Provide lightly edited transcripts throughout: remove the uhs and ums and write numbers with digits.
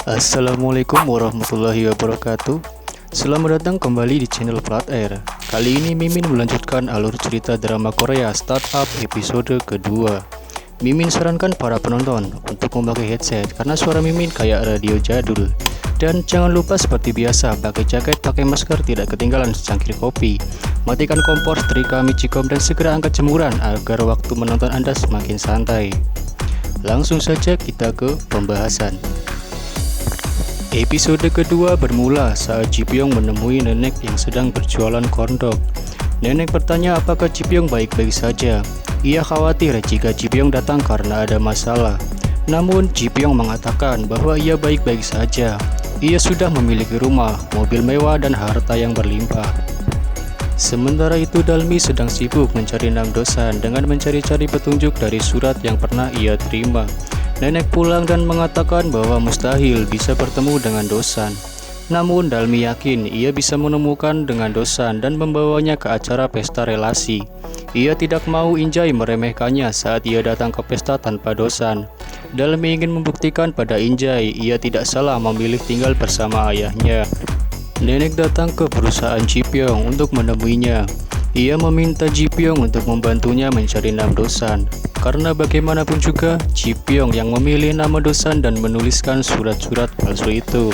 Assalamualaikum warahmatullahi wabarakatuh. Selamat datang kembali di channel Plat Air. Kali ini Mimin melanjutkan alur cerita drama Korea Startup episode kedua. Mimin sarankan para penonton untuk memakai headset karena suara Mimin kayak radio jadul. Dan jangan lupa seperti biasa pakai jaket, pakai masker, tidak ketinggalan secangkir kopi. Matikan kompor, setrika, micicom, dan segera angkat jemuran agar waktu menonton Anda semakin santai. Langsung saja kita ke pembahasan. Episode kedua bermula saat Ji Pyong menemui nenek yang sedang berjualan corndog. Nenek bertanya apakah Ji Pyong baik-baik saja. Ia khawatir jika Ji Pyong datang karena ada masalah. Namun Ji Pyong mengatakan bahwa ia baik-baik saja. Ia sudah memiliki rumah, mobil mewah, dan harta yang berlimpah. Sementara itu Dalmi sedang sibuk mencari Namdosan dengan mencari-cari petunjuk dari surat yang pernah ia terima. Nenek pulang dan mengatakan bahwa mustahil bisa bertemu dengan Dosan. Namun Dalmi yakin ia bisa menemukan dengan Dosan dan membawanya ke acara pesta relasi. Ia tidak mau Injay meremehkannya saat ia datang ke pesta tanpa Dosan. Dalmi ingin membuktikan pada Injay ia tidak salah memilih tinggal bersama ayahnya. Nenek datang ke perusahaan Ji Pyong untuk menemuinya. Ia meminta Ji Pyong untuk membantunya mencari Namdosan. Karena bagaimanapun juga, Ji Pyong yang memilih nama Dosan dan menuliskan surat-surat palsu itu.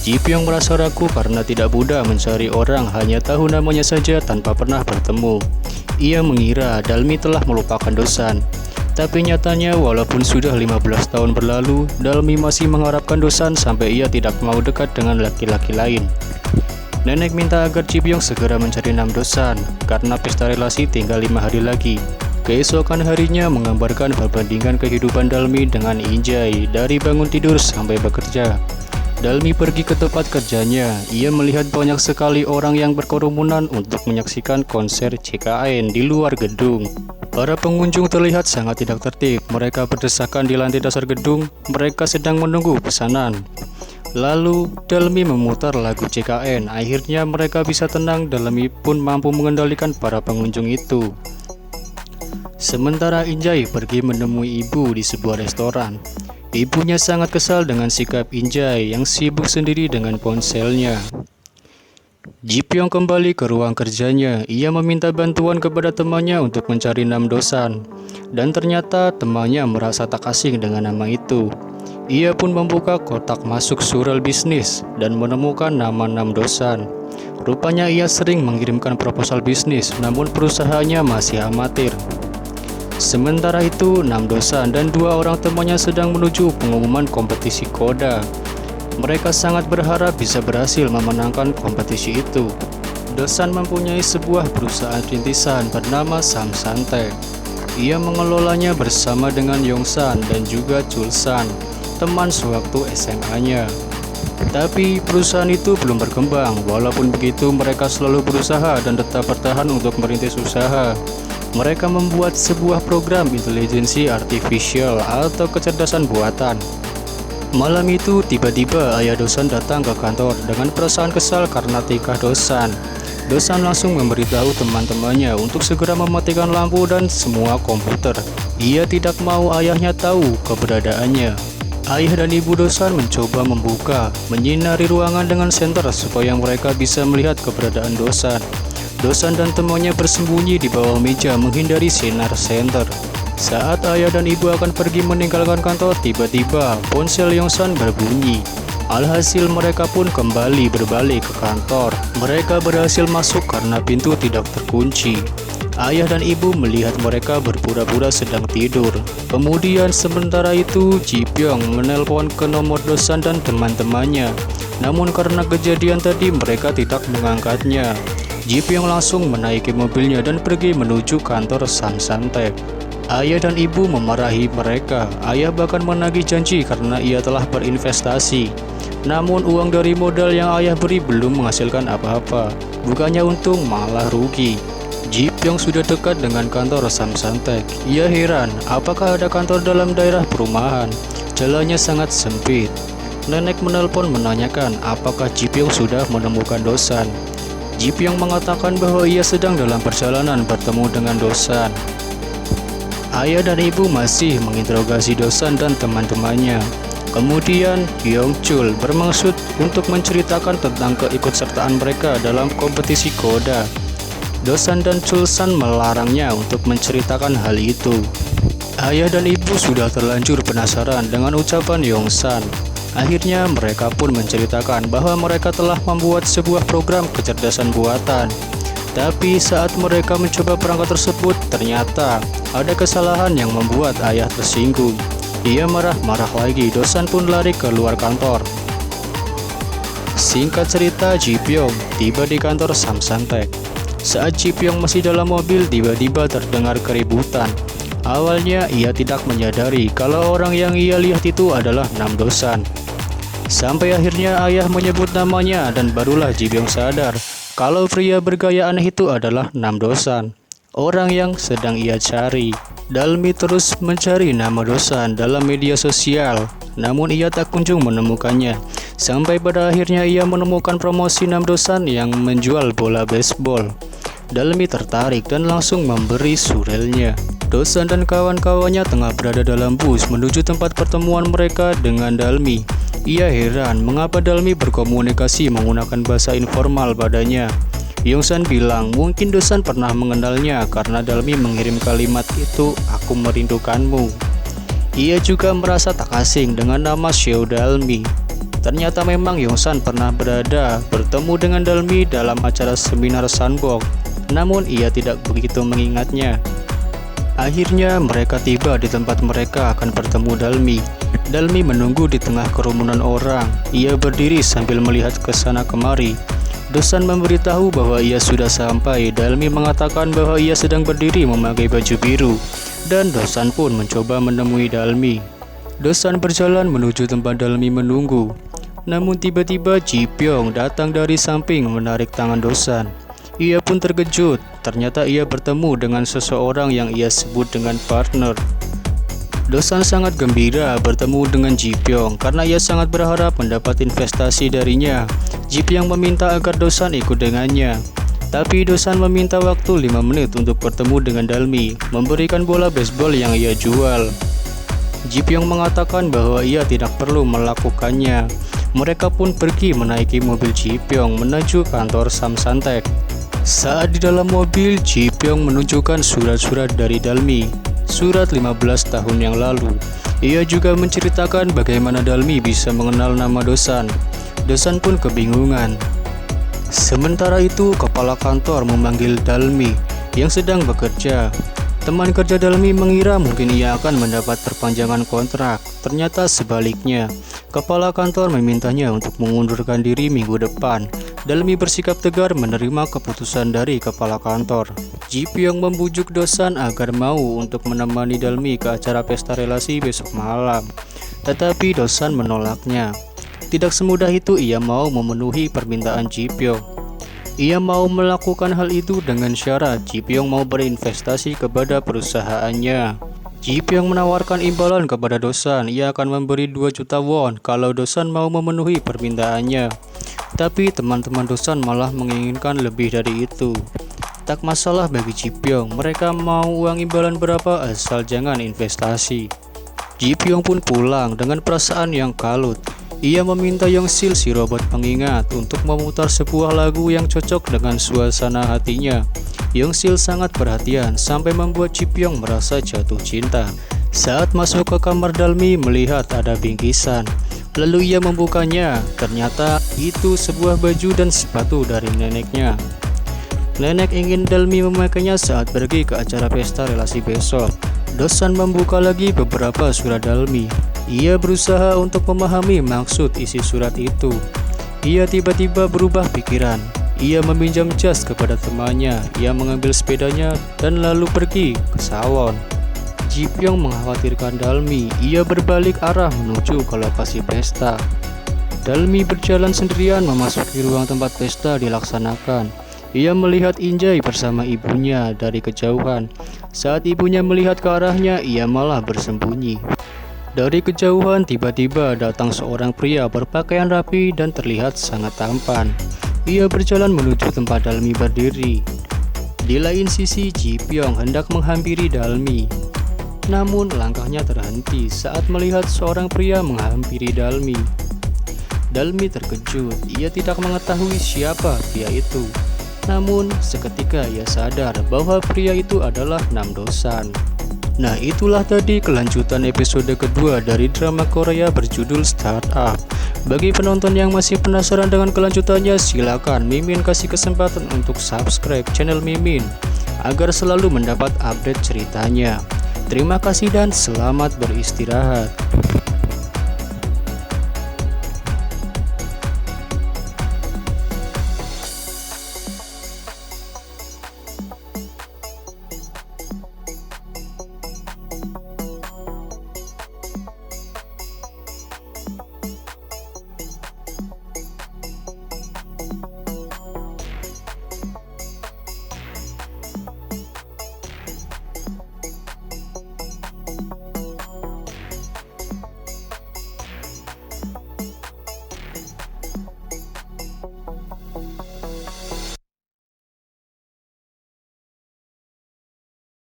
Ji Pyong merasa ragu karena tidak mudah mencari orang hanya tahu namanya saja tanpa pernah bertemu. Ia mengira Dalmi telah melupakan Dosan. Tapi nyatanya walaupun sudah 15 tahun berlalu, Dalmi masih mengharapkan Dosan sampai ia tidak mau dekat dengan laki-laki lain. Nenek minta agar Ji Pyong segera mencari Namdosan karena pesta relasi tinggal 5 hari lagi. Keesokan harinya menggambarkan perbandingan kehidupan Dalmi dengan Injay dari bangun tidur sampai bekerja. Dalmi pergi ke tempat kerjanya. Ia melihat banyak sekali orang yang berkerumunan untuk menyaksikan konser CKN di luar gedung. Para pengunjung terlihat sangat tidak tertib. Mereka berdesakan di lantai dasar gedung. Mereka sedang menunggu pesanan. Lalu Dalmi memutar lagu CKN. Akhirnya mereka bisa tenang. Dalmi pun mampu mengendalikan para pengunjung itu. Sementara Injay pergi menemui ibu di sebuah restoran. Ibunya sangat kesal dengan sikap Injay yang sibuk sendiri dengan ponselnya. Ji Pyong kembali ke ruang kerjanya. Ia meminta bantuan kepada temannya untuk mencari Namdosan. Dan ternyata temannya merasa tak asing dengan nama itu. Ia pun membuka kotak masuk surel bisnis dan menemukan nama Namdosan. Rupanya ia sering mengirimkan proposal bisnis, namun perusahaannya masih amatir. Sementara itu, Namdosan dan 2 orang temannya sedang menuju pengumuman kompetisi Koda. Mereka sangat berharap bisa berhasil memenangkan kompetisi itu. Dosan mempunyai sebuah perusahaan rintisan bernama Samsante. Ia mengelolanya bersama dengan Yongsan dan juga Chulsan, teman sewaktu SMA-nya. Tapi perusahaan itu belum berkembang. Walaupun begitu, mereka selalu berusaha dan tetap bertahan untuk merintis usaha. Mereka membuat sebuah program intelijensi artifisial atau kecerdasan buatan. Malam itu tiba-tiba ayah Dosan datang ke kantor dengan perasaan kesal karena tingkah Dosan. Dosan langsung memberitahu teman-temannya untuk segera mematikan lampu dan semua komputer. Ia tidak mau ayahnya tahu keberadaannya. Ayah dan ibu Dosan mencoba membuka, menyinari ruangan dengan senter supaya mereka bisa melihat keberadaan Dosan. Dosan dan temannya bersembunyi di bawah meja menghindari sinar senter. Saat ayah dan ibu akan pergi meninggalkan kantor, tiba-tiba ponsel Yongsan berbunyi. Alhasil mereka pun kembali berbalik ke kantor. Mereka berhasil masuk karena pintu tidak terkunci. Ayah dan ibu melihat mereka berpura-pura sedang tidur. Kemudian sementara itu Ji Pyong menelpon ke nomor Dosan dan teman-temannya. Namun karena kejadian tadi mereka tidak mengangkatnya. Ji Pyong langsung menaiki mobilnya dan pergi menuju kantor Samsante. Ayah dan ibu memarahi mereka. Ayah bahkan menagih janji karena ia telah berinvestasi. Namun uang dari modal yang ayah beri belum menghasilkan apa-apa. Bukannya untung, malah rugi. Ji Pyong sudah dekat dengan kantor Samsante. Ia heran, apakah ada kantor dalam daerah perumahan? Jalannya sangat sempit. Nenek menelpon menanyakan apakah Ji Pyong sudah menemukan Dosan. Ji Pyong mengatakan bahwa ia sedang dalam perjalanan bertemu dengan Dosan. Ayah dan ibu masih menginterogasi Dosan dan teman-temannya. Kemudian Kyung-chul bermaksud untuk menceritakan tentang keikutsertaan mereka dalam kompetisi Koda. Dosan dan Chulsan melarangnya untuk menceritakan hal itu. Ayah dan ibu sudah terlanjur penasaran dengan ucapan Yongsan. Akhirnya mereka pun menceritakan bahwa mereka telah membuat sebuah program kecerdasan buatan. Tapi saat mereka mencoba perangkat tersebut, ternyata ada kesalahan yang membuat ayah tersinggung. Ia marah-marah lagi. Dosan pun lari keluar kantor. Singkat cerita, Ji Pyong tiba di kantor Samsung Tech. Saat Ji Pyong masih dalam mobil, tiba-tiba terdengar keributan. Awalnya ia tidak menyadari kalau orang yang ia lihat itu adalah Nam Dosan. Sampai akhirnya ayah menyebut namanya dan barulah Ji Pyong sadar kalau pria bergaya aneh itu adalah Nam Dosan, orang yang sedang ia cari. Dalmi terus mencari nama Dosan dalam media sosial, namun ia tak kunjung menemukannya. Sampai pada akhirnya ia menemukan promosi Nam Dosan yang menjual bola baseball. Dalmi tertarik dan langsung memberi surelnya. Dosan dan kawan-kawannya tengah berada dalam bus menuju tempat pertemuan mereka dengan Dalmi. Ia heran mengapa Dalmi berkomunikasi menggunakan bahasa informal padanya. Yongsan bilang mungkin Dosan pernah mengenalnya karena Dalmi mengirim kalimat itu, "Aku merindukanmu." Ia juga merasa tak asing dengan nama Xiao Dalmi. Ternyata memang Yongsan pernah bertemu dengan Dalmi dalam acara seminar Sunbok, namun ia tidak begitu mengingatnya. Akhirnya mereka tiba di tempat mereka akan bertemu Dalmi. Dalmi menunggu di tengah kerumunan orang. Ia berdiri sambil melihat ke sana kemari. Dosan memberitahu bahwa ia sudah sampai. Dalmi mengatakan bahwa ia sedang berdiri memakai baju biru, dan Dosan pun mencoba menemui Dalmi. Dosan berjalan menuju tempat Dalmi menunggu. Namun tiba-tiba Ji Pyong datang dari samping menarik tangan Dosan. Ia pun terkejut. Ternyata ia bertemu dengan seseorang yang ia sebut dengan partner. Dosan sangat gembira bertemu dengan Ji Pyong karena ia sangat berharap mendapat investasi darinya. Ji Pyong meminta agar Dosan ikut dengannya. Tapi Dosan meminta waktu 5 menit untuk bertemu dengan Dalmi, memberikan bola baseball yang ia jual. Ji Pyong mengatakan bahwa ia tidak perlu melakukannya. Mereka pun pergi menaiki mobil Ji Pyong menuju kantor Samsung Tech. Saat di dalam mobil, Ji Pyong menunjukkan surat-surat dari Dalmi. Surat 15 tahun yang lalu. Ia juga menceritakan bagaimana Dalmi bisa mengenal nama Dosan. Dosan pun kebingungan. Sementara itu, kepala kantor memanggil Dalmi yang sedang bekerja. Teman kerja Dalmi mengira mungkin ia akan mendapat perpanjangan kontrak. Ternyata sebaliknya. Kepala kantor memintanya untuk mengundurkan diri minggu depan. Dalmi bersikap tegar menerima keputusan dari kepala kantor. Ji Pyong membujuk Dosan agar mau untuk menemani Dalmi ke acara pesta relasi besok malam. Tetapi Dosan menolaknya. Tidak semudah itu ia mau memenuhi permintaan Ji Pyong. Ia mau melakukan hal itu dengan syarat Ji Pyong mau berinvestasi kepada perusahaannya. Ji Pyong menawarkan imbalan kepada Dosan. Ia akan memberi 2 juta won kalau Dosan mau memenuhi permintaannya. Tapi teman-teman Dosan malah menginginkan lebih dari itu. Tak masalah bagi Ji Pyong, mereka mau uang imbalan berapa asal jangan investasi. Ji Pyong pun pulang dengan perasaan yang kalut. Ia meminta Yongsil, si robot pengingat, untuk memutar sebuah lagu yang cocok dengan suasana hatinya. Yongsil sangat perhatian sampai membuat Ji Pyong merasa jatuh cinta. Saat masuk ke kamar Dalmi melihat ada bingkisan. Lalu ia membukanya. Ternyata itu sebuah baju dan sepatu dari neneknya. Nenek ingin Dalmi memakainya saat pergi ke acara pesta relasi besok. Dosan membuka lagi beberapa surat Dalmi. Ia berusaha untuk memahami maksud isi surat itu. Ia tiba-tiba berubah pikiran. Ia meminjam jas kepada temannya. Ia mengambil sepedanya dan lalu pergi ke salon. Ji Pyong mengkhawatirkan Dalmi. Ia berbalik arah menuju ke lokasi pesta. Dalmi berjalan sendirian memasuki ruang tempat pesta dilaksanakan. Ia melihat Injay bersama ibunya dari kejauhan. Saat ibunya melihat ke arahnya, ia malah bersembunyi. Dari kejauhan tiba-tiba datang seorang pria berpakaian rapi dan terlihat sangat tampan. Ia berjalan menuju tempat Dalmi berdiri. Di lain sisi, Ji Pyong hendak menghampiri Dalmi. Namun langkahnya terhenti saat melihat seorang pria menghampiri Dalmi. Dalmi terkejut, ia tidak mengetahui siapa pria itu. Namun seketika ia sadar bahwa pria itu adalah Namdosan. Nah, itulah tadi kelanjutan episode kedua dari drama Korea berjudul Startup. Bagi penonton yang masih penasaran dengan kelanjutannya, silakan Mimin kasih kesempatan untuk subscribe channel Mimin agar selalu mendapat update ceritanya. Terima kasih dan selamat beristirahat.